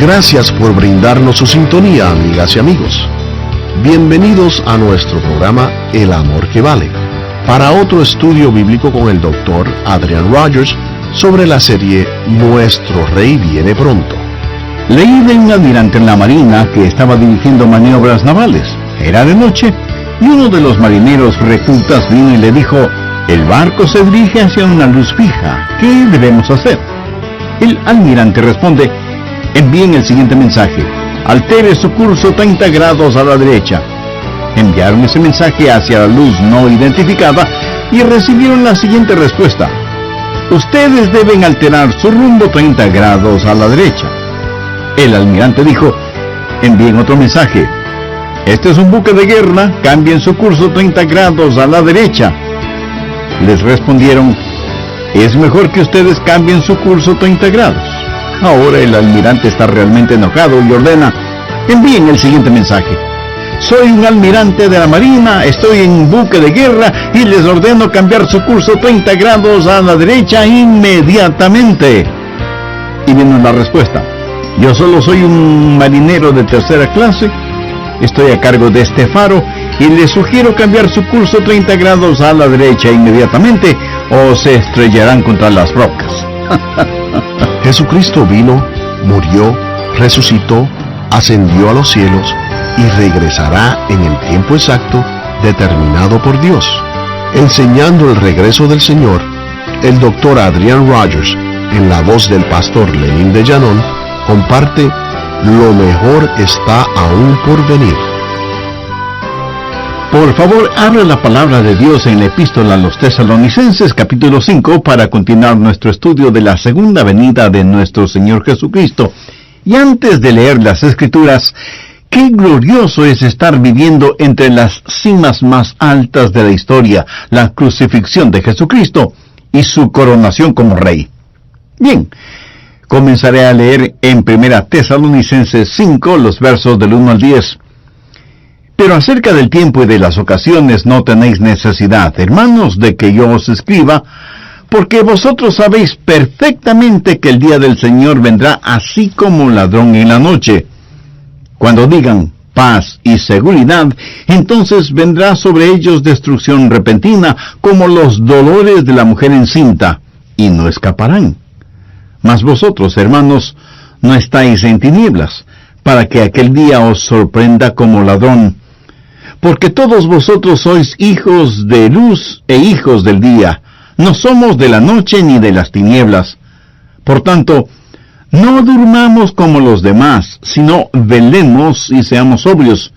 Gracias por brindarnos su sintonía, amigas y amigos. Bienvenidos a nuestro programa El Amor que Vale, para otro estudio bíblico con el Dr. Adrian Rogers sobre la serie Nuestro Rey Viene Pronto. Leí de un almirante en la marina que estaba dirigiendo maniobras navales. Era de noche y uno de los marineros reclutas vino y le dijo: el barco se dirige hacia una luz fija. ¿Qué debemos hacer? El almirante responde: envíen el siguiente mensaje: altere su curso 30 grados a la derecha. Enviaron ese mensaje hacia la luz no identificada y recibieron la siguiente respuesta: ustedes deben alterar su rumbo 30 grados a la derecha. El almirante dijo: envíen otro mensaje: este es un buque de guerra, cambien su curso 30 grados a la derecha. Les respondieron: es mejor que ustedes cambien su curso 30 grados. Ahora el almirante está realmente enojado y ordena: envíen el siguiente mensaje: soy un almirante de la marina, estoy en un buque de guerra y les ordeno cambiar su curso 30 grados a la derecha inmediatamente. Y vino la respuesta: yo solo soy un marinero de tercera clase, estoy a cargo de este faro y les sugiero cambiar su curso 30 grados a la derecha inmediatamente o se estrellarán contra las rocas. Jesucristo vino, murió, resucitó, ascendió a los cielos y regresará en el tiempo exacto determinado por Dios. Enseñando el regreso del Señor, el Dr. Adrian Rogers, en la voz del pastor Lenín de Llanón, comparte: lo mejor está aún por venir. Por favor, abra la palabra de Dios en la epístola a los Tesalonicenses, capítulo 5, para continuar nuestro estudio de la segunda venida de nuestro Señor Jesucristo. Y antes de leer las Escrituras, qué glorioso es estar viviendo entre las cimas más altas de la historia, la crucifixión de Jesucristo y su coronación como Rey. Bien, comenzaré a leer en 1 Tesalonicenses 5, los versos del 1 al 10. Pero acerca del tiempo y de las ocasiones no tenéis necesidad, hermanos, de que yo os escriba, porque vosotros sabéis perfectamente que el día del Señor vendrá así como un ladrón en la noche. Cuando digan paz y seguridad, entonces vendrá sobre ellos destrucción repentina, como los dolores de la mujer encinta, y no escaparán. Mas vosotros, hermanos, no estáis en tinieblas, para que aquel día os sorprenda como ladrón. Porque todos vosotros sois hijos de luz e hijos del día. No somos de la noche ni de las tinieblas. Por tanto, no durmamos como los demás, sino velemos y seamos sobrios.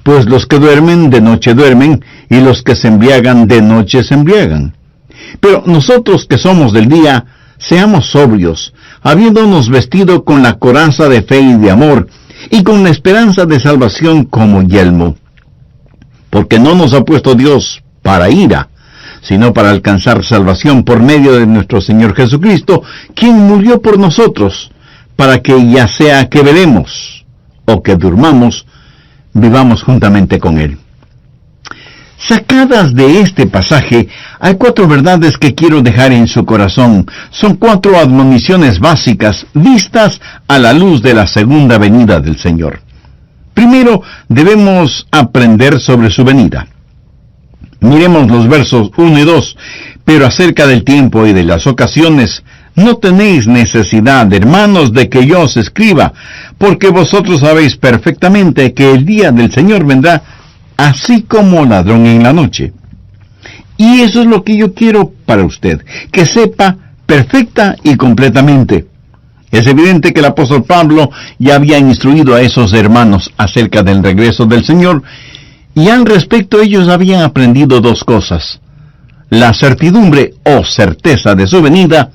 Pues los que duermen de noche duermen, y los que se embriagan de noche se embriagan. Pero nosotros que somos del día, seamos sobrios, habiéndonos vestido con la coraza de fe y de amor, y con la esperanza de salvación como yelmo. Porque no nos ha puesto Dios para ira, sino para alcanzar salvación por medio de nuestro Señor Jesucristo, quien murió por nosotros, para que ya sea que velemos o que durmamos, vivamos juntamente con Él. Sacadas de este pasaje, hay 4 verdades que quiero dejar en su corazón. Son 4 admoniciones básicas, vistas a la luz de la segunda venida del Señor. Primero, debemos aprender sobre su venida. Miremos los versos 1 y 2. Pero acerca del tiempo y de las ocasiones, no tenéis necesidad, hermanos, de que yo os escriba, porque vosotros sabéis perfectamente que el día del Señor vendrá así como ladrón en la noche. Y eso es lo que yo quiero para usted, que sepa perfecta y completamente. Es evidente que el apóstol Pablo ya había instruido a esos hermanos acerca del regreso del Señor, y al respecto ellos habían aprendido 2 cosas: la certidumbre o certeza de su venida,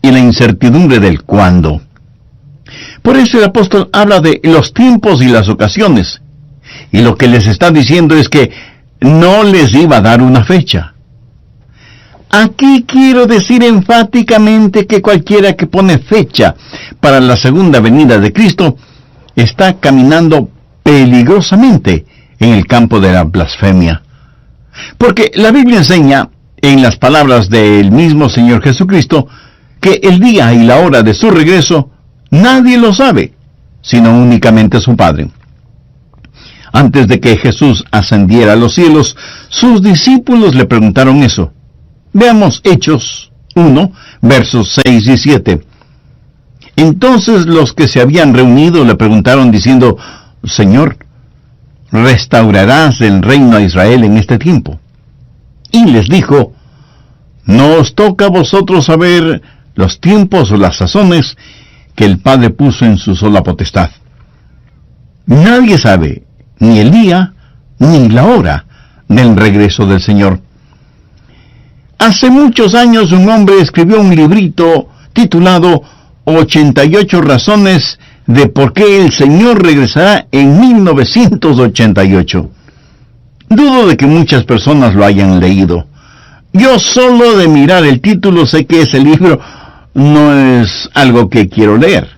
y la incertidumbre del cuándo. Por eso el apóstol habla de los tiempos y las ocasiones, y lo que les está diciendo es que no les iba a dar una fecha. Aquí quiero decir enfáticamente que cualquiera que pone fecha para la segunda venida de Cristo está caminando peligrosamente en el campo de la blasfemia. Porque la Biblia enseña, en las palabras del mismo Señor Jesucristo, que el día y la hora de su regreso Nadie lo sabe, sino únicamente su Padre. Antes de que Jesús ascendiera a los cielos, sus discípulos le preguntaron eso. Veamos Hechos 1, versos 6 y 7. Entonces los que se habían reunido le preguntaron diciendo, Señor, ¿restaurarás el reino a Israel en este tiempo? Y les dijo, no os toca a vosotros saber los tiempos o las sazones que el Padre puso en su sola potestad. Nadie sabe ni el día ni la hora del regreso del Señor. Hace muchos años un hombre escribió un librito titulado 88 razones de por qué el Señor regresará en 1988. Dudo de que muchas personas lo hayan leído. Yo solo de mirar el título sé que ese libro no es algo que quiero leer.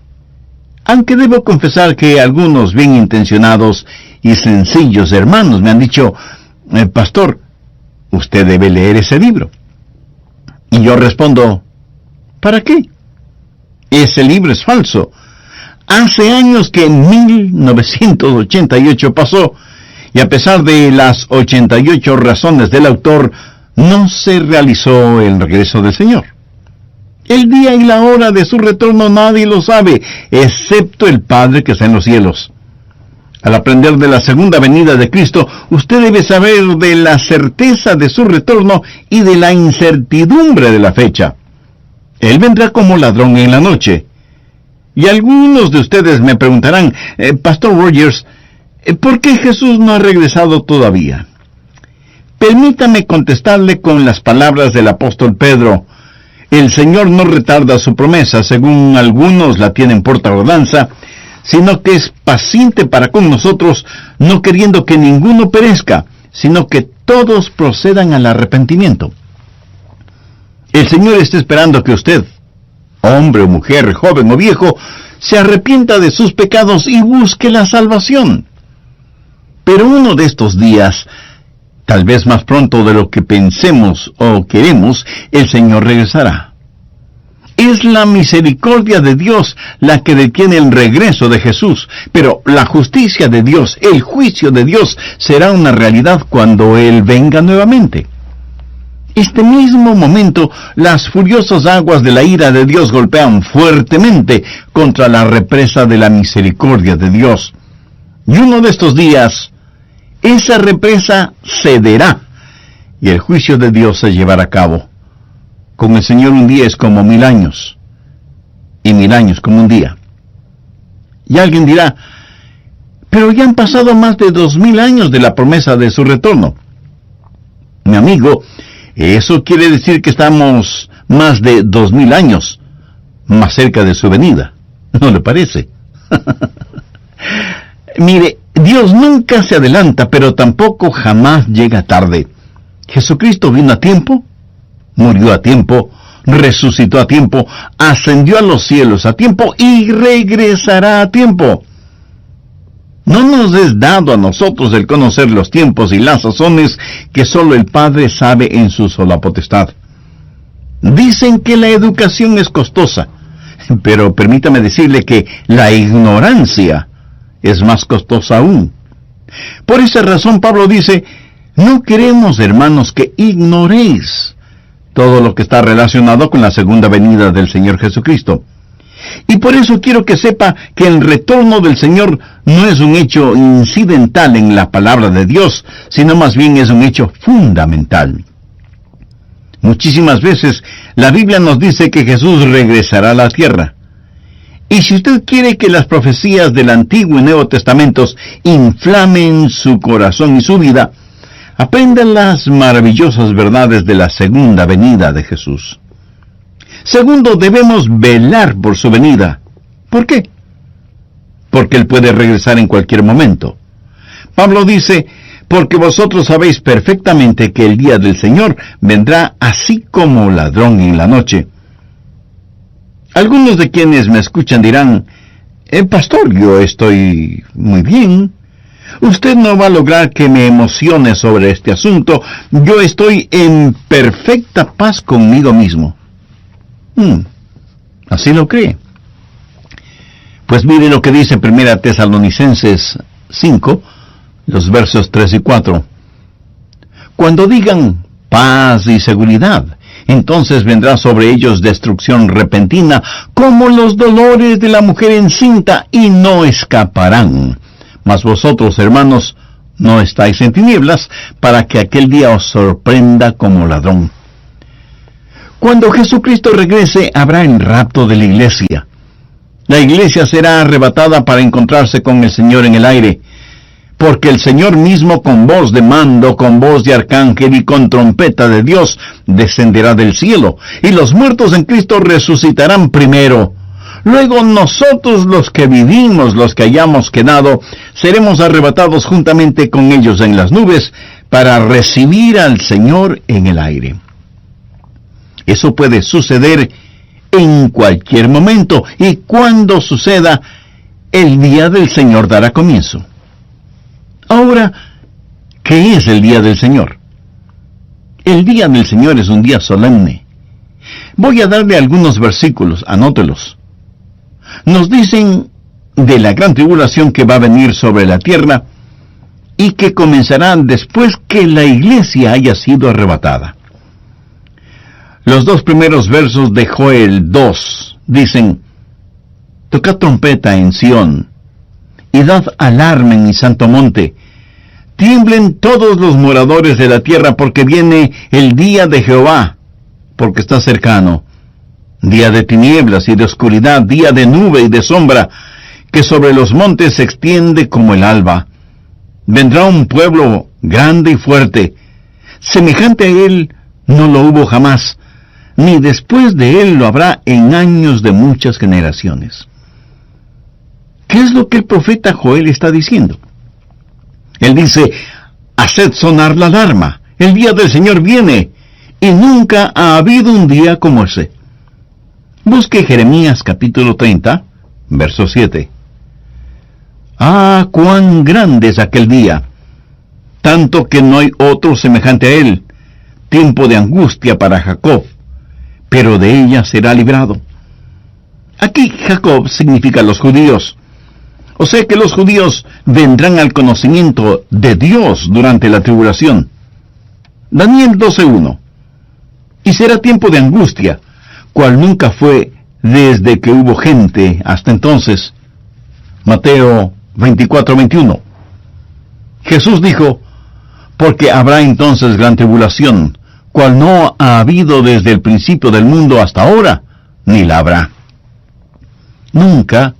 Aunque debo confesar que algunos bien intencionados y sencillos hermanos me han dicho, Pastor, usted debe leer ese libro. Y yo respondo, ¿para qué? Ese libro es falso. Hace años que 1988 pasó, y a pesar de las 88 razones del autor, no se realizó el regreso del Señor. El día y la hora de su retorno nadie lo sabe, excepto el Padre que está en los cielos. Al aprender de la segunda venida de Cristo, usted debe saber de la certeza de su retorno y de la incertidumbre de la fecha. Él vendrá como ladrón en la noche. Y algunos de ustedes me preguntarán, Pastor Rogers, ¿por qué Jesús no ha regresado todavía? Permítame contestarle con las palabras del apóstol Pedro. El Señor no retarda su promesa, según algunos la tienen por tardanza, sino que es paciente para con nosotros, no queriendo que ninguno perezca, sino que todos procedan al arrepentimiento. El Señor está esperando que usted, hombre o mujer, joven o viejo, se arrepienta de sus pecados y busque la salvación. Pero uno de estos días, tal vez más pronto de lo que pensemos o queremos, el Señor regresará. Es la misericordia de Dios la que detiene el regreso de Jesús, pero la justicia de Dios, el juicio de Dios, será una realidad cuando Él venga nuevamente. Este mismo momento, las furiosas aguas de la ira de Dios golpean fuertemente contra la represa de la misericordia de Dios. Y uno de estos días, esa represa cederá y el juicio de Dios se llevará a cabo. Con el Señor un día es como 1000 años, y 1000 años como un día. Y alguien dirá, pero ya han pasado más de 2000 años de la promesa de su retorno. Mi amigo, eso quiere decir que estamos más de 2000 años más cerca de su venida. ¿No le parece? Mire, Dios nunca se adelanta, pero tampoco jamás llega tarde. Jesucristo vino a tiempo, murió a tiempo, resucitó a tiempo, ascendió a los cielos a tiempo y regresará a tiempo. No nos es dado a nosotros el conocer los tiempos y las sazones que solo el Padre sabe en su sola potestad. Dicen que la educación es costosa, pero permítame decirle que la ignorancia es más costosa aún. Por esa razón Pablo dice, no queremos, hermanos, que ignoréis todo lo que está relacionado con la segunda venida del Señor Jesucristo. Y por eso quiero que sepa que el retorno del Señor no es un hecho incidental en la palabra de Dios, sino más bien es un hecho fundamental. Muchísimas veces la Biblia nos dice que Jesús regresará a la tierra. Y si usted quiere que las profecías del Antiguo y Nuevo Testamentos inflamen su corazón y su vida, aprenda las maravillosas verdades de la segunda venida de Jesús. Segundo, debemos velar por su venida. ¿Por qué? Porque Él puede regresar en cualquier momento. Pablo dice, porque vosotros sabéis perfectamente que el día del Señor vendrá así como ladrón en la noche. Algunos de quienes me escuchan dirán, Pastor, yo estoy muy bien. Usted no va a lograr que me emocione sobre este asunto. Yo estoy en perfecta paz conmigo mismo. ¿Así lo cree? Pues mire lo que dice 1 Tesalonicenses 5, los versos 3 y 4. Cuando digan paz y seguridad, entonces vendrá sobre ellos destrucción repentina, como los dolores de la mujer encinta, y no escaparán. Mas vosotros, hermanos, no estáis en tinieblas, para que aquel día os sorprenda como ladrón. Cuando Jesucristo regrese, habrá el rapto de la iglesia. La iglesia será arrebatada para encontrarse con el Señor en el aire, porque el Señor mismo, con voz de mando, con voz de arcángel y con trompeta de Dios, descenderá del cielo, y los muertos en Cristo resucitarán primero. Luego nosotros, los que vivimos, los que hayamos quedado, seremos arrebatados juntamente con ellos en las nubes, para recibir al Señor en el aire. Eso puede suceder en cualquier momento, y cuando suceda, el día del Señor dará comienzo. Ahora, ¿qué es el día del Señor? El día del Señor es un día solemne. Voy a darle algunos versículos, anótelos. Nos dicen de la gran tribulación que va a venir sobre la tierra y que comenzará después que la iglesia haya sido arrebatada. Los dos primeros versos de Joel 2 dicen: tocad trompeta en Sión, y dad alarma en mi santo monte. Tiemblen todos los moradores de la tierra, porque viene el día de Jehová, porque está cercano. Día de tinieblas y de oscuridad, día de nube y de sombra, que sobre los montes se extiende como el alba. Vendrá un pueblo grande y fuerte. Semejante a él no lo hubo jamás, ni después de él lo habrá en años de muchas generaciones. ¿Qué es lo que el profeta Joel está diciendo? Él dice: haced sonar la alarma, el día del Señor viene, y nunca ha habido un día como ese. Busque Jeremías capítulo 30, verso 7. Ah, cuán grande es aquel día, tanto que no hay otro semejante a él, tiempo de angustia para Jacob, pero de ella será librado. Aquí Jacob significa los judíos. O sea que los judíos vendrán al conocimiento de Dios durante la tribulación. Daniel 12:1. Y será tiempo de angustia, cual nunca fue desde que hubo gente hasta entonces. Mateo 24:21. Jesús dijo: porque habrá entonces gran tribulación, cual no ha habido desde el principio del mundo hasta ahora, ni la habrá. Nunca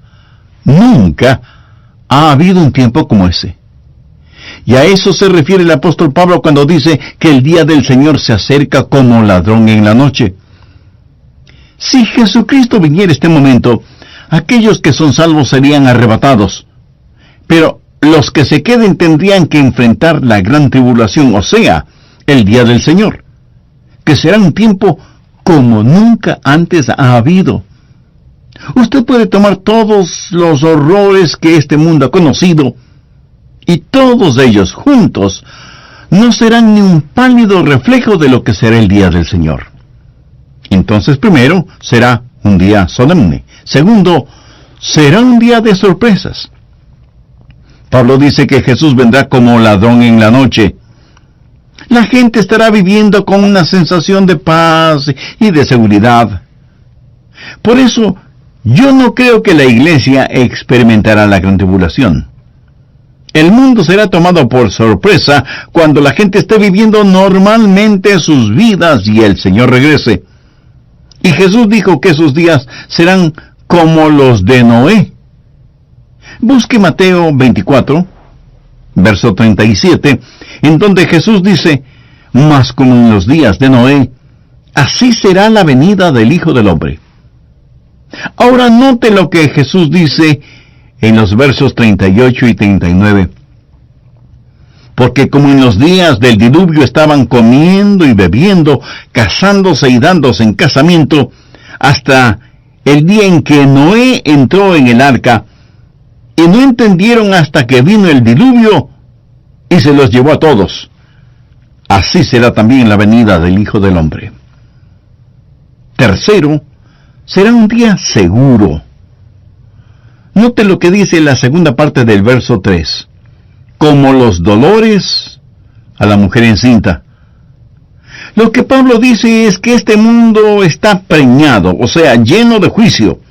ha habido un tiempo como ese. Y a eso se refiere el apóstol Pablo cuando dice que el día del Señor se acerca como ladrón en la noche. Si Jesucristo viniera este momento, aquellos que son salvos serían arrebatados, pero los que se queden tendrían que enfrentar la gran tribulación, o sea, el día del Señor, que será un tiempo como nunca antes ha habido. Usted puede tomar todos los horrores que este mundo ha conocido, y todos ellos juntos no serán ni un pálido reflejo de lo que será el día del Señor. Entonces, primero, será un día solemne. Segundo, será un día de sorpresas. Pablo dice que Jesús vendrá como ladrón en la noche. La gente estará viviendo con una sensación de paz y de seguridad. Por eso, yo no creo que la iglesia experimentará la gran tribulación. El mundo será tomado por sorpresa cuando la gente esté viviendo normalmente sus vidas y el Señor regrese. Y Jesús dijo que esos días serán como los de Noé. Busque Mateo 24, verso 37, en donde Jesús dice: mas como en los días de Noé, así será la venida del Hijo del Hombre. Ahora note lo que Jesús dice en los versos 38 y 39. Porque como en los días del diluvio estaban comiendo y bebiendo, casándose y dándose en casamiento, hasta el día en que Noé entró en el arca, y no entendieron hasta que vino el diluvio y se los llevó a todos. Así será también la venida del Hijo del Hombre. Tercero, será un día seguro. Note lo que dice la segunda parte del verso 3. Como los dolores a la mujer encinta. Lo que Pablo dice es que este mundo está preñado, o sea, lleno de juicio.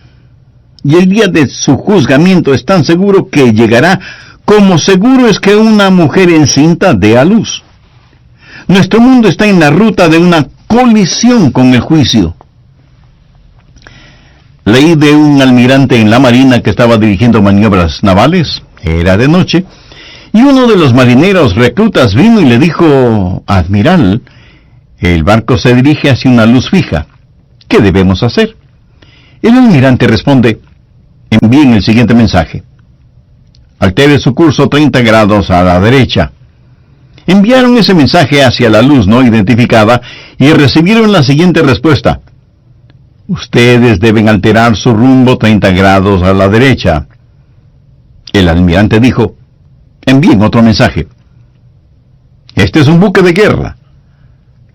Y el día de su juzgamiento es tan seguro que llegará como seguro es que una mujer encinta dé a luz. Nuestro mundo está en la ruta de una colisión con el juicio. Leí de un almirante en la marina que estaba dirigiendo maniobras navales, era de noche, y uno de los marineros reclutas vino y le dijo: Admiral, el barco se dirige hacia una luz fija. ¿Qué debemos hacer? El almirante responde: envíen el siguiente mensaje. Altere su curso 30 grados a la derecha. Enviaron ese mensaje hacia la luz no identificada y recibieron la siguiente respuesta: ustedes deben alterar su rumbo 30 grados a la derecha. El almirante dijo: envíen otro mensaje. Este es un buque de guerra.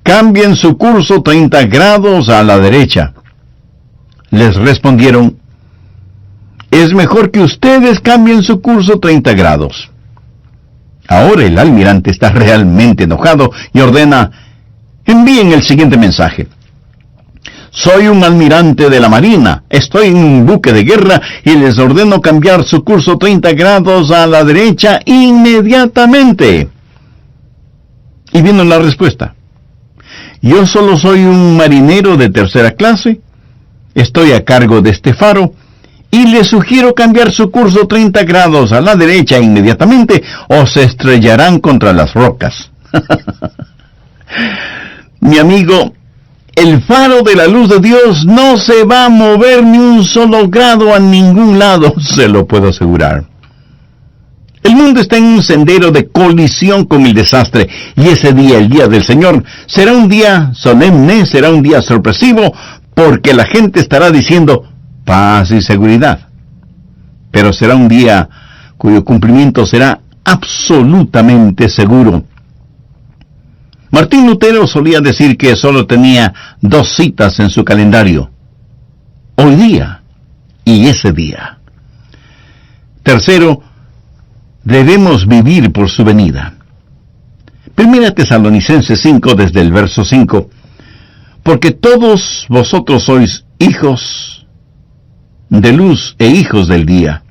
Cambien su curso 30 grados a la derecha. Les respondieron: es mejor que ustedes cambien su curso 30 grados. Ahora el almirante está realmente enojado y ordena: envíen el siguiente mensaje. Soy un almirante de la marina, estoy en un buque de guerra y les ordeno cambiar su curso 30 grados a la derecha inmediatamente. Y vino la respuesta: yo solo soy un marinero de tercera clase, estoy a cargo de este faro, y les sugiero cambiar su curso 30 grados a la derecha inmediatamente o se estrellarán contra las rocas. Mi amigo, el faro de la luz de Dios no se va a mover ni un solo grado a ningún lado, se lo puedo asegurar. El mundo está en un sendero de colisión con el desastre, y ese día, el día del Señor, será un día solemne, será un día sorpresivo, porque la gente estará diciendo paz y seguridad. Pero será un día cuyo cumplimiento será absolutamente seguro. Martín Lutero solía decir que solo tenía 2 citas en su calendario: hoy día y ese día. Tercero, debemos vivir por su venida. Primera Tesalonicenses 5, desde el verso 5. Porque todos vosotros sois hijos de luz e hijos del día.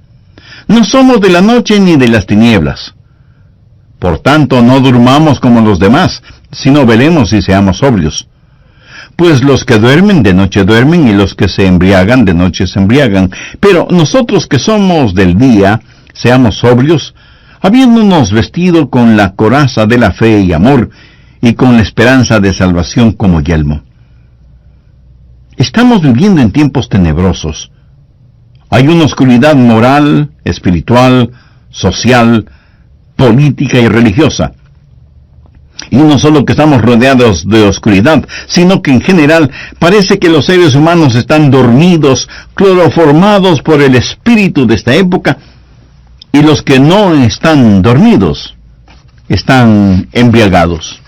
No somos de la noche ni de las tinieblas. Por tanto, no durmamos como los demás, sino velemos y seamos sobrios. Pues los que duermen de noche duermen, y los que se embriagan de noche se embriagan. Pero nosotros que somos del día, seamos sobrios, habiéndonos vestido con la coraza de la fe y amor, y con la esperanza de salvación como yelmo. Estamos viviendo en tiempos tenebrosos. Hay una oscuridad moral, espiritual, social, política y religiosa. Y no solo que estamos rodeados de oscuridad, sino que en general parece que los seres humanos están dormidos, cloroformados por el espíritu de esta época, y los que no están dormidos están embriagados.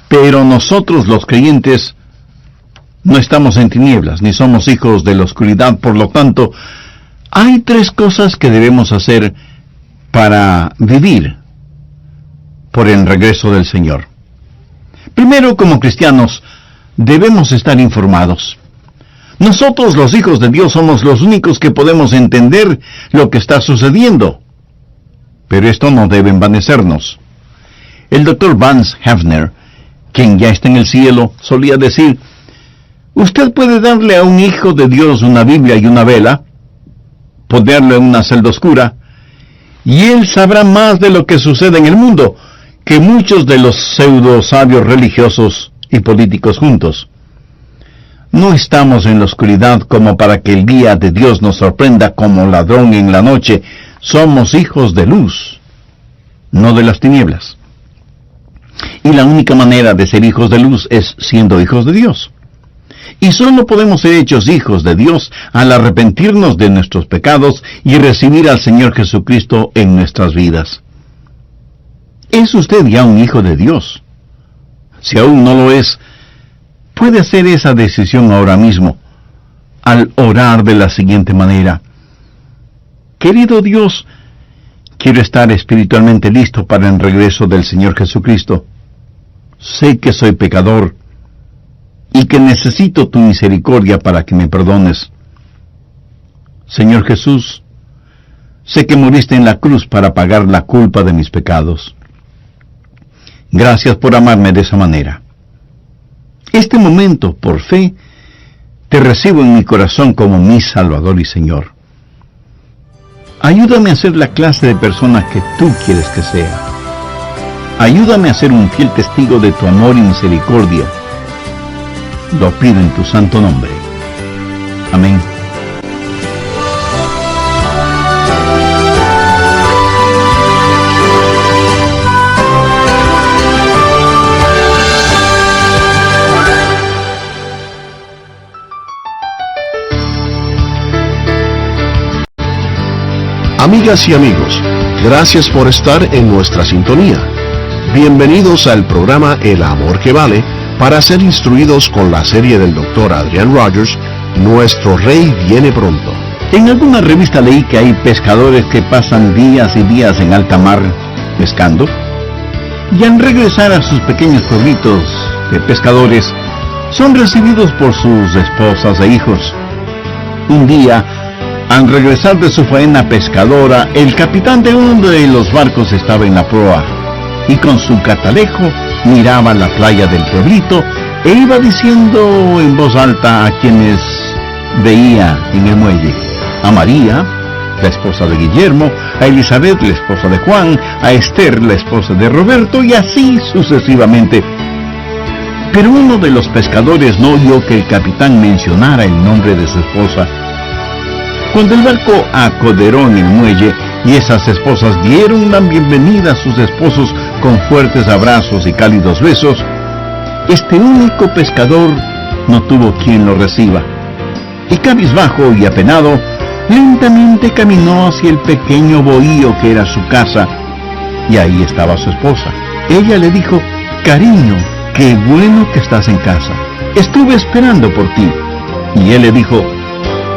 Pero nosotros los creyentes no estamos en tinieblas, ni somos hijos de la oscuridad. Por lo tanto, hay 3 cosas que debemos hacer para vivir por el regreso del Señor. Primero, como cristianos, debemos estar informados. Nosotros, los hijos de Dios, somos los únicos que podemos entender lo que está sucediendo. Pero esto no debe envanecernos. El Dr. Vance Havner, quien ya está en el cielo, solía decir: usted puede darle a un hijo de Dios una Biblia y una vela, ponerlo en una celda oscura, y él sabrá más de lo que sucede en el mundo que muchos de los pseudo sabios religiosos y políticos juntos. No estamos en la oscuridad como para que el día de Dios nos sorprenda como ladrón en la noche. Somos hijos de luz, no de las tinieblas. Y la única manera de ser hijos de luz es siendo hijos de Dios. Y solo podemos ser hechos hijos de Dios al arrepentirnos de nuestros pecados y recibir al Señor Jesucristo en nuestras vidas. ¿Es usted ya un hijo de Dios? Si aún no lo es, puede hacer esa decisión ahora mismo. al orar de la siguiente manera: querido Dios, quiero estar espiritualmente listo para el regreso del Señor Jesucristo. Sé que soy pecador y que necesito tu misericordia para que me perdones. Señor Jesús, sé que moriste en la cruz para pagar la culpa de mis pecados. Gracias por amarme de esa manera. Este momento, por fe, te recibo en mi corazón como mi Salvador y Señor. Ayúdame a ser la clase de persona que tú quieres que sea. Ayúdame a ser un fiel testigo de tu amor y misericordia. Lo pido en tu santo nombre. Amén. Amigas y amigos, gracias por estar en nuestra sintonía. Bienvenidos al programa El Amor que Vale, para ser instruidos con la serie del Dr. Adrian Rogers, Nuestro Rey Viene Pronto. En alguna revista leí que hay pescadores que pasan días y días en alta mar pescando, y al regresar a sus pequeños pueblitos de pescadores, son recibidos por sus esposas e hijos. Un día, al regresar de su faena pescadora, el capitán de uno de los barcos estaba en la proa, y con su catalejo miraba la playa del pueblito e iba diciendo en voz alta a quienes veía en el muelle: a María, la esposa de Guillermo; a Elizabeth, la esposa de Juan; a Esther, la esposa de Roberto, y así sucesivamente. Pero uno de los pescadores no oyó que el capitán mencionara el nombre de su esposa. Cuando el barco acoderó en el muelle y esas esposas dieron la bienvenida a sus esposos con fuertes abrazos y cálidos besos, este único pescador no tuvo quien lo reciba, y cabizbajo y apenado, lentamente caminó hacia el pequeño bohío que era su casa, y ahí estaba su esposa. Ella le dijo: cariño, qué bueno que estás en casa, estuve esperando por ti. Y él le dijo: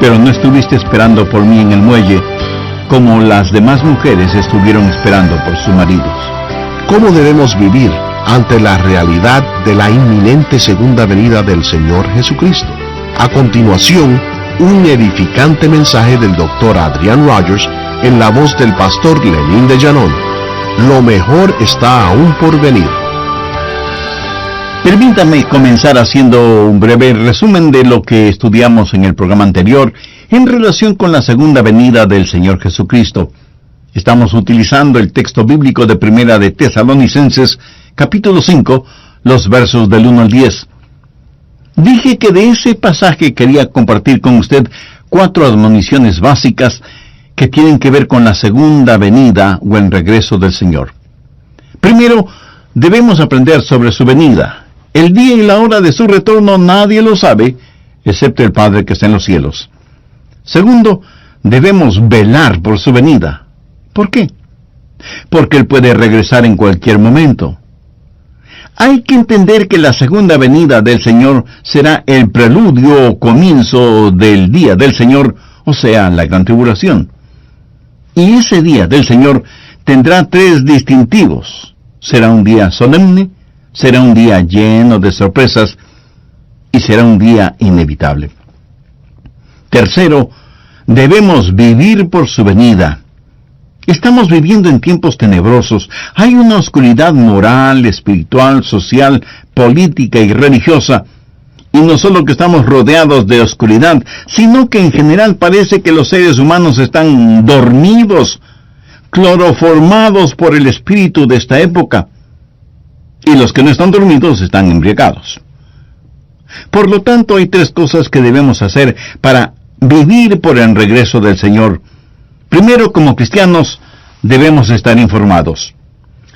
pero no estuviste esperando por mí en el muelle, como las demás mujeres estuvieron esperando por sus maridos. ¿Cómo debemos vivir ante la realidad de la inminente segunda venida del Señor Jesucristo? A continuación, un edificante mensaje del Dr. Adrian Rogers en la voz del pastor Lenín de Llanón. Lo mejor está aún por venir. Permítame comenzar haciendo un breve resumen de lo que estudiamos en el programa anterior en relación con la segunda venida del Señor Jesucristo. Estamos utilizando el texto bíblico de Primera de Tesalonicenses, capítulo 5, los versos del 1 al 10. Dije que de ese pasaje quería compartir con usted 4 admoniciones básicas que tienen que ver con la segunda venida o el regreso del Señor. Primero, debemos aprender sobre su venida. El día y la hora de su retorno nadie lo sabe, excepto el Padre que está en los cielos. Segundo, debemos velar por su venida. ¿Por qué? Porque Él puede regresar en cualquier momento. Hay que entender que la segunda venida del Señor será el preludio o comienzo del día del Señor, o sea, la gran tribulación. Y ese día del Señor tendrá 3 distintivos. Será un día solemne, será un día lleno de sorpresas y será un día inevitable. Tercero, debemos vivir por su venida. Estamos viviendo en tiempos tenebrosos. Hay una oscuridad moral, espiritual, social, política y religiosa. Y no solo que estamos rodeados de oscuridad, sino que en general parece que los seres humanos están dormidos, cloroformados por el espíritu de esta época. Y los que no están dormidos están embriagados. Por lo tanto, hay 3 cosas que debemos hacer para vivir por el regreso del Señor. Primero, como cristianos, debemos estar informados.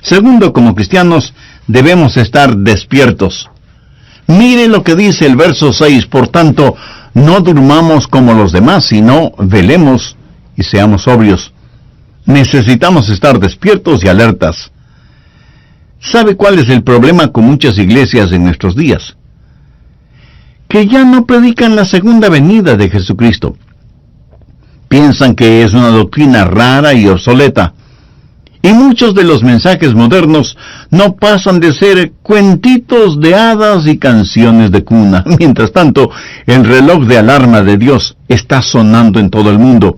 Segundo, como cristianos, debemos estar despiertos. Mire lo que dice el verso 6, por tanto, no durmamos como los demás, sino velemos y seamos sobrios. Necesitamos estar despiertos y alertas. ¿Sabe cuál es el problema con muchas iglesias en nuestros días? que ya no predican la segunda venida de Jesucristo. Piensan que es una doctrina rara y obsoleta. Y muchos de los mensajes modernos no pasan de ser cuentitos de hadas y canciones de cuna. Mientras tanto, el reloj de alarma de Dios está sonando en todo el mundo.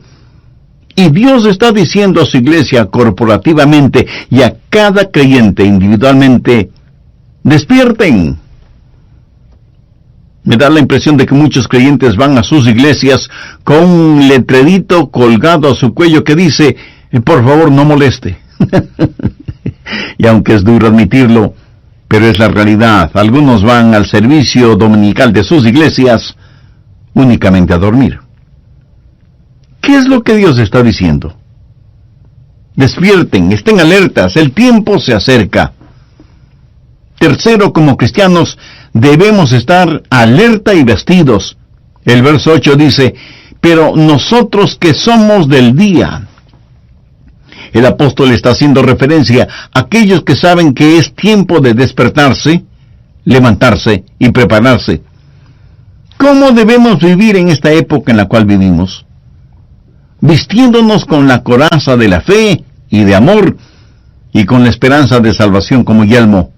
Y Dios está diciendo a su iglesia corporativamente y a cada creyente individualmente: ¡despierten! Me da la impresión de que muchos creyentes van a sus iglesias con un letrerito colgado a su cuello que dice: por favor, no moleste. Y aunque es duro admitirlo, pero es la realidad, algunos van al servicio dominical de sus iglesias únicamente a dormir. ¿Qué es lo que Dios está diciendo? Despierten, estén alertas, el tiempo se acerca. Tercero, como cristianos, debemos estar alerta y vestidos. El verso 8 dice: pero nosotros que somos del día. El apóstol está haciendo referencia a aquellos que saben que es tiempo de despertarse, levantarse y prepararse. ¿Cómo debemos vivir en esta época en la cual vivimos? Vistiéndonos con la coraza de la fe y de amor, y con la esperanza de salvación como yelmo.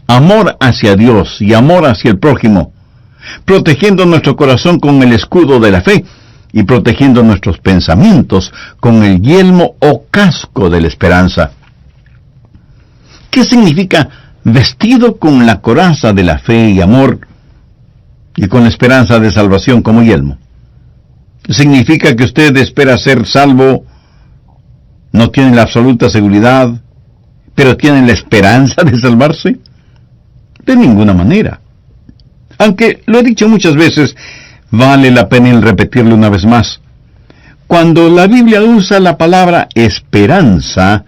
Amor hacia Dios y amor hacia el prójimo, protegiendo nuestro corazón con el escudo de la fe, y protegiendo nuestros pensamientos con el yelmo o casco de la esperanza. ¿Qué significa vestido con la coraza de la fe y amor y con la esperanza de salvación como yelmo? ¿Significa que usted espera ser salvo, no tiene la absoluta seguridad, pero tiene la esperanza de salvarse? De ninguna manera. Aunque lo he dicho muchas veces, vale la pena el repetirlo una vez más. Cuando la Biblia usa la palabra esperanza,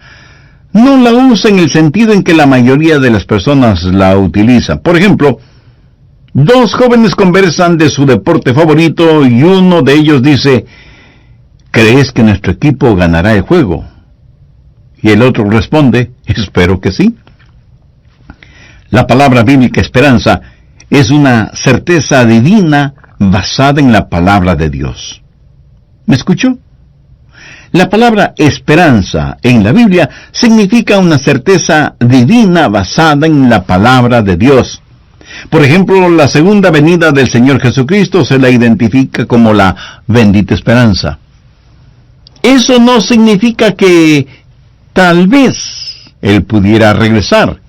no la usa en el sentido en que la mayoría de las personas la utilizan. Por ejemplo, dos jóvenes conversan de su deporte favorito y uno de ellos dice: ¿crees que nuestro equipo ganará el juego? Y el otro responde: espero que sí. La palabra bíblica esperanza es una certeza divina basada en la palabra de Dios. ¿Me escuchó? La palabra esperanza en la Biblia significa una certeza divina basada en la palabra de Dios. Por ejemplo, la segunda venida del Señor Jesucristo se la identifica como la bendita esperanza. Eso no significa que tal vez Él pudiera regresar.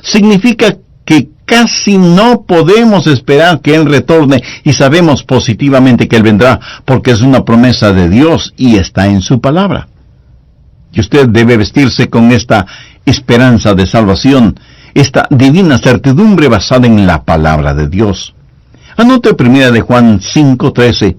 Significa que casi no podemos esperar que Él retorne y sabemos positivamente que Él vendrá porque es una promesa de Dios y está en su palabra. Y usted debe vestirse con esta esperanza de salvación, esta divina certidumbre basada en la palabra de Dios. Anote 1 de Juan 5:13.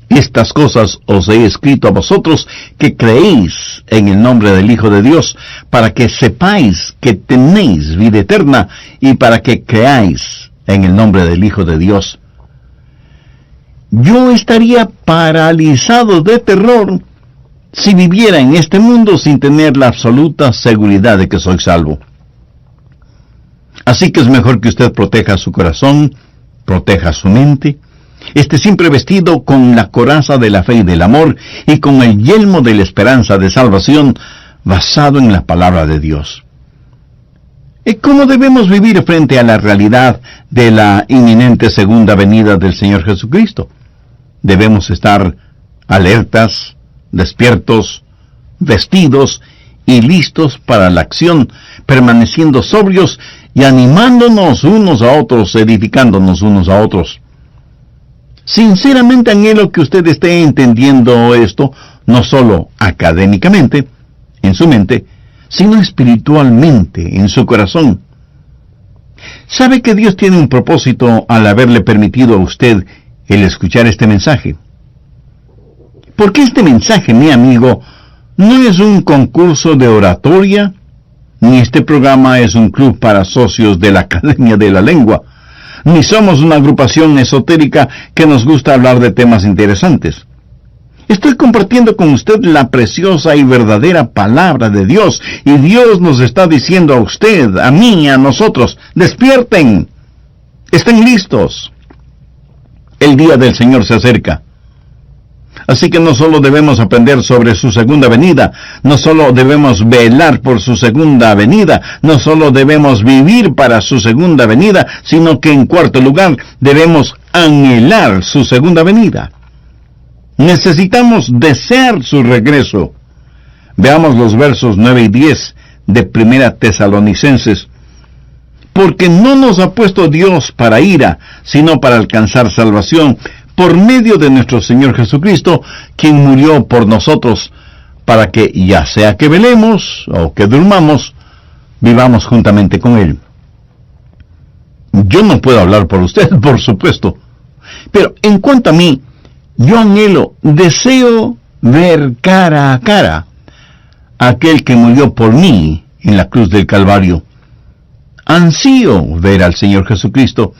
Estas cosas os he escrito a vosotros que creéis en el nombre del Hijo de Dios, para que sepáis que tenéis vida eterna y para que creáis en el nombre del Hijo de Dios. Yo estaría paralizado de terror si viviera en este mundo sin tener la absoluta seguridad de que soy salvo. Así que es mejor que usted proteja su corazón, proteja su mente, esté siempre vestido con la coraza de la fe y del amor y con el yelmo de la esperanza de salvación basado en la palabra de Dios. ¿Y cómo debemos vivir frente a la realidad de la inminente segunda venida del Señor Jesucristo? Debemos estar alertas, despiertos, vestidos y listos para la acción, permaneciendo sobrios y animándonos unos a otros, edificándonos unos a otros. Sinceramente anhelo que usted esté entendiendo esto, no solo académicamente, en su mente, sino espiritualmente, en su corazón. ¿Sabe que Dios tiene un propósito al haberle permitido a usted el escuchar este mensaje? Porque este mensaje, mi amigo, no es un concurso de oratoria, ni este programa es un club para socios de la Academia de la Lengua, ni somos una agrupación esotérica que nos gusta hablar de temas interesantes. Estoy compartiendo con usted la preciosa y verdadera palabra de Dios, y Dios nos está diciendo a usted, a mí, a nosotros: despierten, Estén listos. El día del Señor se acerca. Así que no solo debemos aprender sobre su segunda venida, no solo debemos velar por su segunda venida, no solo debemos vivir para su segunda venida, sino que en cuarto lugar debemos anhelar su segunda venida. Necesitamos desear su regreso. Veamos los versos 9 y 10 de 1 Tesalonicenses. Porque no nos ha puesto Dios para ira, sino para alcanzar salvación, por medio de nuestro Señor Jesucristo, quien murió por nosotros, para que, ya sea que velemos o que durmamos, vivamos juntamente con Él. Yo no puedo hablar por usted, por supuesto, pero en cuanto a mí, yo anhelo, deseo ver cara a cara a aquel que murió por mí en la cruz del Calvario. Ansío ver al Señor Jesucristo.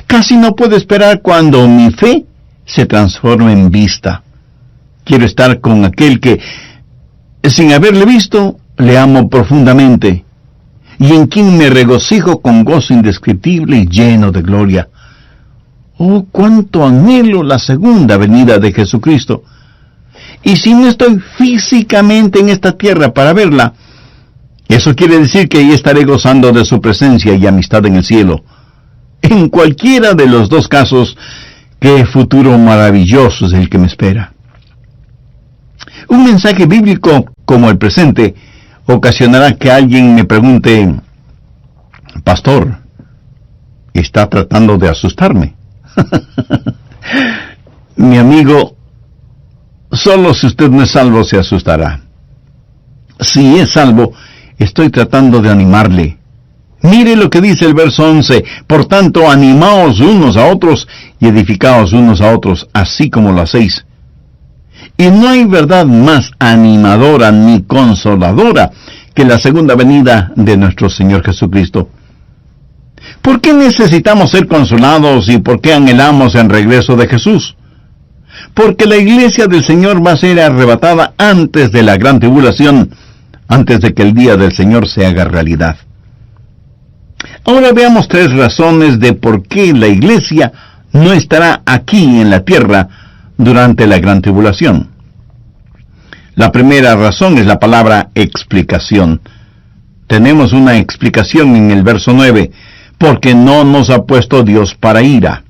Casi no puedo esperar cuando mi fe se transforme en vista. Quiero estar con aquel que, sin haberle visto, le amo profundamente, y en quien me regocijo con gozo indescriptible y lleno de gloria. Oh, cuánto anhelo la segunda venida de Jesucristo. Y si no estoy físicamente en esta tierra para verla, eso quiere decir que ahí estaré gozando de su presencia y amistad en el cielo. En cualquiera de los dos casos, qué futuro maravilloso es el que me espera. Un mensaje bíblico como el presente ocasionará que alguien me pregunte: Pastor, ¿está tratando de asustarme? Mi amigo, solo si usted no es salvo se asustará. Si es salvo, estoy tratando de animarle. Mire lo que dice el verso 11. Por tanto, animaos unos a otros y edificaos unos a otros, así como lo hacéis. Y no hay verdad más animadora ni consoladora que la segunda venida de nuestro Señor Jesucristo. ¿Por qué necesitamos ser consolados y por qué anhelamos el regreso de Jesús? Porque la iglesia del Señor va a ser arrebatada antes de la gran tribulación, antes de que el día del Señor se haga realidad. Ahora veamos 3 razones de por qué la iglesia no estará aquí en la tierra durante la gran tribulación. La primera razón es la palabra explicación. Tenemos una explicación en el verso 9, porque no nos ha puesto Dios para ira.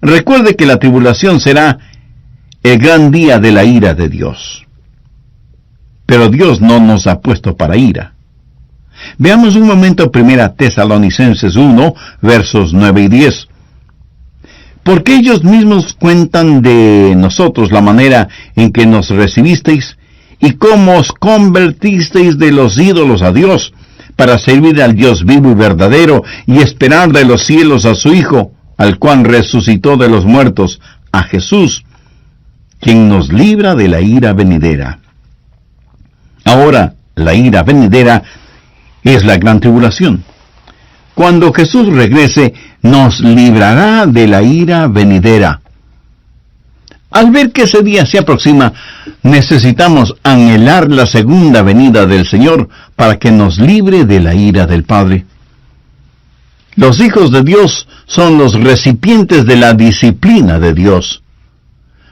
Recuerde que la tribulación será el gran día de la ira de Dios. Pero Dios no nos ha puesto para ira. Veamos un momento 1 Tesalonicenses 1, versos 9 y 10. Porque ellos mismos cuentan de nosotros la manera en que nos recibisteis y cómo os convertisteis de los ídolos a Dios, para servir al Dios vivo y verdadero y esperar de los cielos a su Hijo, al cual resucitó de los muertos, a Jesús, quien nos libra de la ira venidera. Ahora, la ira venidera es la gran tribulación. Cuando Jesús regrese, nos librará de la ira venidera. Al ver que ese día se aproxima, necesitamos anhelar la segunda venida del Señor para que nos libre de la ira del Padre. Los hijos de Dios son los recipientes de la disciplina de Dios.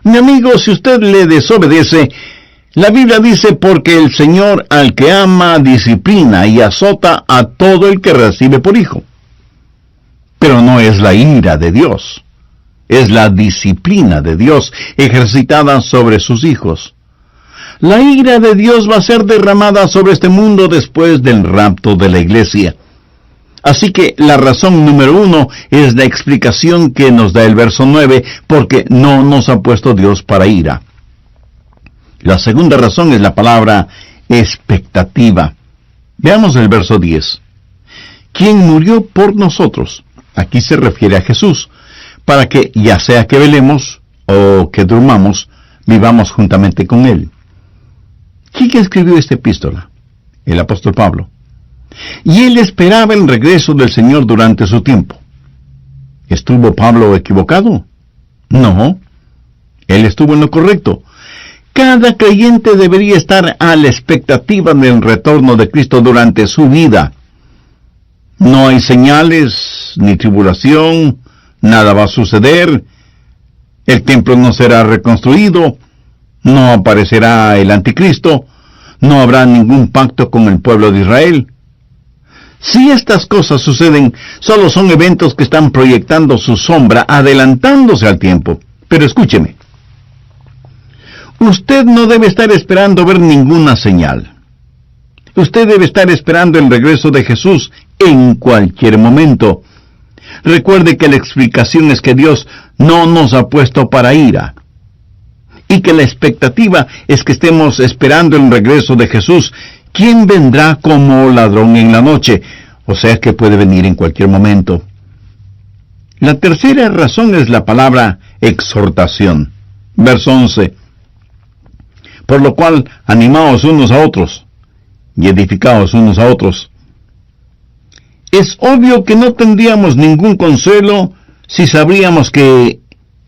Mi amigo, si usted le desobedece, la Biblia dice: porque el Señor al que ama disciplina y azota a todo el que recibe por hijo. Pero no es la ira de Dios, es la disciplina de Dios ejercitada sobre sus hijos. La ira de Dios va a ser derramada sobre este mundo después del rapto de la iglesia. Así que la razón número 1 es la explicación que nos da el verso 9, porque no nos ha puesto Dios para ira. La segunda razón es la palabra expectativa. Veamos el verso 10. Quien murió por nosotros, aquí se refiere a Jesús, para que, ya sea que velemos o que durmamos, vivamos juntamente con Él. ¿Quién escribió esta epístola? El apóstol Pablo. Y él esperaba el regreso del Señor durante su tiempo. ¿Estuvo Pablo equivocado? No, él estuvo en lo correcto. Cada creyente debería estar a la expectativa del retorno de Cristo durante su vida. No hay señales, ni tribulación, nada va a suceder, el templo no será reconstruido, no aparecerá el anticristo, no habrá ningún pacto con el pueblo de Israel. Si estas cosas suceden, solo son eventos que están proyectando su sombra, adelantándose al tiempo. Pero escúcheme, usted no debe estar esperando ver ninguna señal. Usted debe estar esperando el regreso de Jesús en cualquier momento. Recuerde que la explicación es que Dios no nos ha puesto para ira, y que la expectativa es que estemos esperando el regreso de Jesús, quien vendrá como ladrón en la noche, o sea que puede venir en cualquier momento. La tercera razón es la palabra exhortación. Verso 11. Por lo cual, animaos unos a otros, y edificaos unos a otros. Es obvio que no tendríamos ningún consuelo si sabríamos que,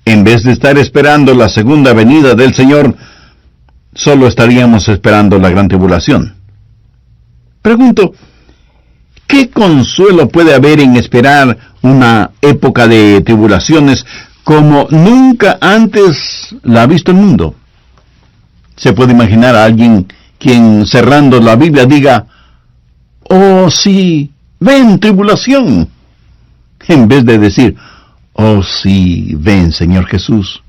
en vez de estar esperando la segunda venida del Señor, solo estaríamos esperando la gran tribulación. Pregunto, ¿qué consuelo puede haber en esperar una época de tribulaciones como nunca antes la ha visto el mundo? Se puede imaginar a alguien quien, cerrando la Biblia, diga, «Oh, sí, ven tribulación», en vez de decir, «Oh, sí, ven, Señor Jesús».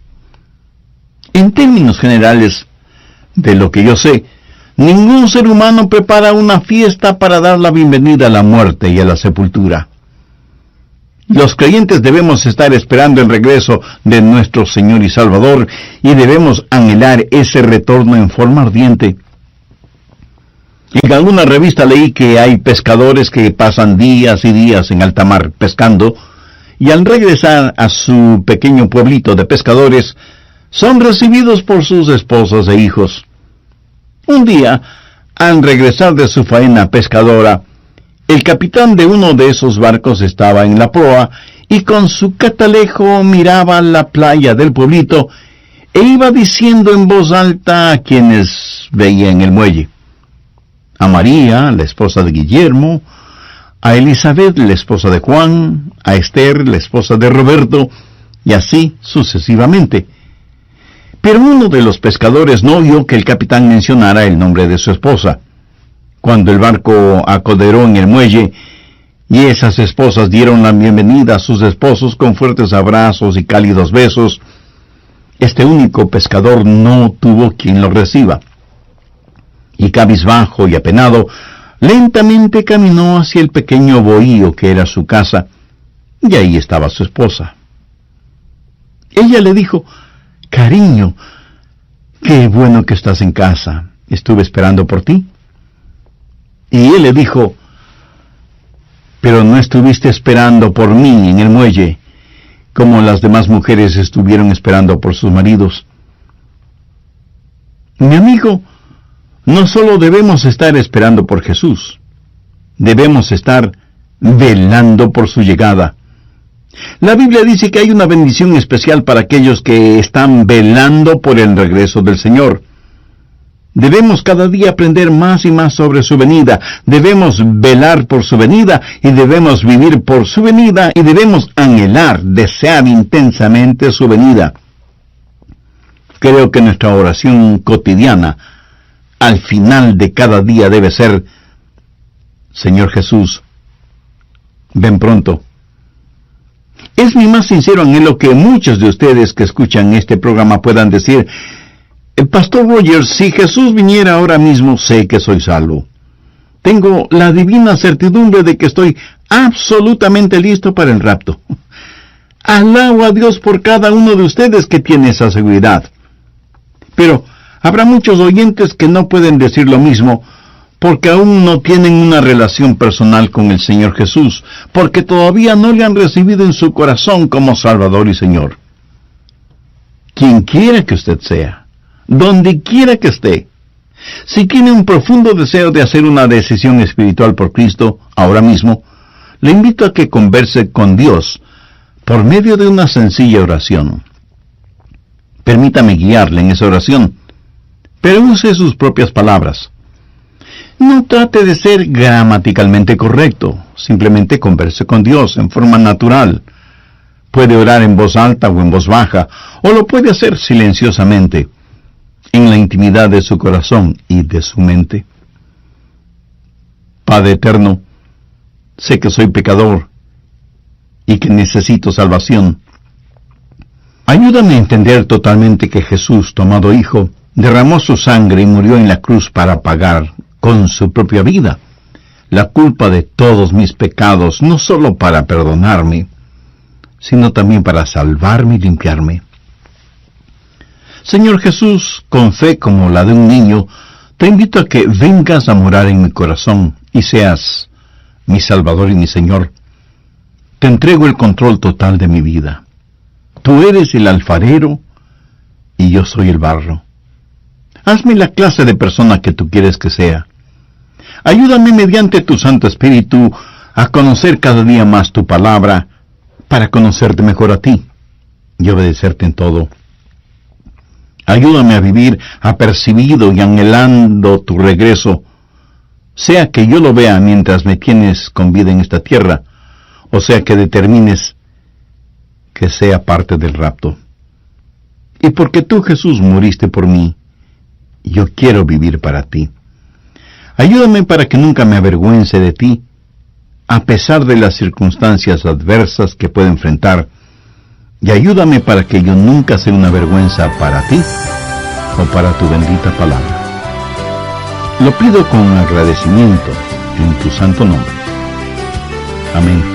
En términos generales, de lo que yo sé, ningún ser humano prepara una fiesta para dar la bienvenida a la muerte y a la sepultura. Los creyentes debemos estar esperando el regreso de nuestro Señor y Salvador, y debemos anhelar ese retorno en forma ardiente. En alguna revista leí que hay pescadores que pasan días y días en alta mar pescando, y al regresar a su pequeño pueblito de pescadores, son recibidos por sus esposas e hijos. Un día, al regresar de su faena pescadora, el capitán de uno de esos barcos estaba en la proa y con su catalejo miraba la playa del pueblito e iba diciendo en voz alta a quienes veía en el muelle: a María, la esposa de Guillermo, a Elizabeth, la esposa de Juan, a Esther, la esposa de Roberto, y así sucesivamente. Pero uno de los pescadores no oyó que el capitán mencionara el nombre de su esposa. Cuando el barco acoderó en el muelle, y esas esposas dieron la bienvenida a sus esposos con fuertes abrazos y cálidos besos, este único pescador no tuvo quien lo reciba. Y cabizbajo y apenado, lentamente caminó hacia el pequeño bohío que era su casa, y ahí estaba su esposa. Ella le dijo: «Cariño, qué bueno que estás en casa. Estuve esperando por ti». Y él le dijo: «Pero no estuviste esperando por mí en el muelle, como las demás mujeres estuvieron esperando por sus maridos». Mi amigo, no solo debemos estar esperando por Jesús, debemos estar velando por su llegada. La Biblia dice que hay una bendición especial para aquellos que están velando por el regreso del Señor. Debemos cada día aprender más y más sobre su venida. Debemos velar por su venida y debemos vivir por su venida y debemos anhelar, desear intensamente su venida. Creo que nuestra oración cotidiana al final de cada día debe ser: Señor Jesús, ven pronto. Es mi más sincero anhelo que muchos de ustedes que escuchan este programa puedan decir: Pastor Rogers, si Jesús viniera ahora mismo, sé que soy salvo. Tengo la divina certidumbre de que estoy absolutamente listo para el rapto. Alabo a Dios por cada uno de ustedes que tiene esa seguridad. Pero habrá muchos oyentes que no pueden decir lo mismo, porque aún no tienen una relación personal con el Señor Jesús, porque todavía no le han recibido en su corazón como Salvador y Señor. Quien quiera que usted sea, donde quiera que esté, si tiene un profundo deseo de hacer una decisión espiritual por Cristo ahora mismo, le invito a que converse con Dios por medio de una sencilla oración. Permítame guiarle en esa oración, pero use sus propias palabras. No trate de ser gramaticalmente correcto, simplemente converse con Dios en forma natural. Puede orar en voz alta o en voz baja, o lo puede hacer silenciosamente, en la intimidad de su corazón y de su mente. Padre eterno, sé que soy pecador y que necesito salvación. Ayúdame a entender totalmente que Jesús, tomado Hijo, derramó su sangre y murió en la cruz para pagar con su propia vida la culpa de todos mis pecados, no solo para perdonarme, sino también para salvarme y limpiarme. Señor Jesús, con fe como la de un niño, te invito a que vengas a morar en mi corazón y seas mi Salvador y mi Señor. Te entrego el control total de mi vida. Tú eres el alfarero y yo soy el barro. Hazme la clase de persona que tú quieres que sea. Ayúdame mediante tu Santo Espíritu a conocer cada día más tu palabra, para conocerte mejor a ti y obedecerte en todo. Ayúdame a vivir apercibido y anhelando tu regreso, sea que yo lo vea mientras me tienes con vida en esta tierra, o sea que determines que sea parte del rapto. Y porque tú, Jesús, moriste por mí, yo quiero vivir para ti. Ayúdame para que nunca me avergüence de ti, a pesar de las circunstancias adversas que puedo enfrentar, y ayúdame para que yo nunca sea una vergüenza para ti o para tu bendita palabra. Lo pido con agradecimiento en tu santo nombre. Amén.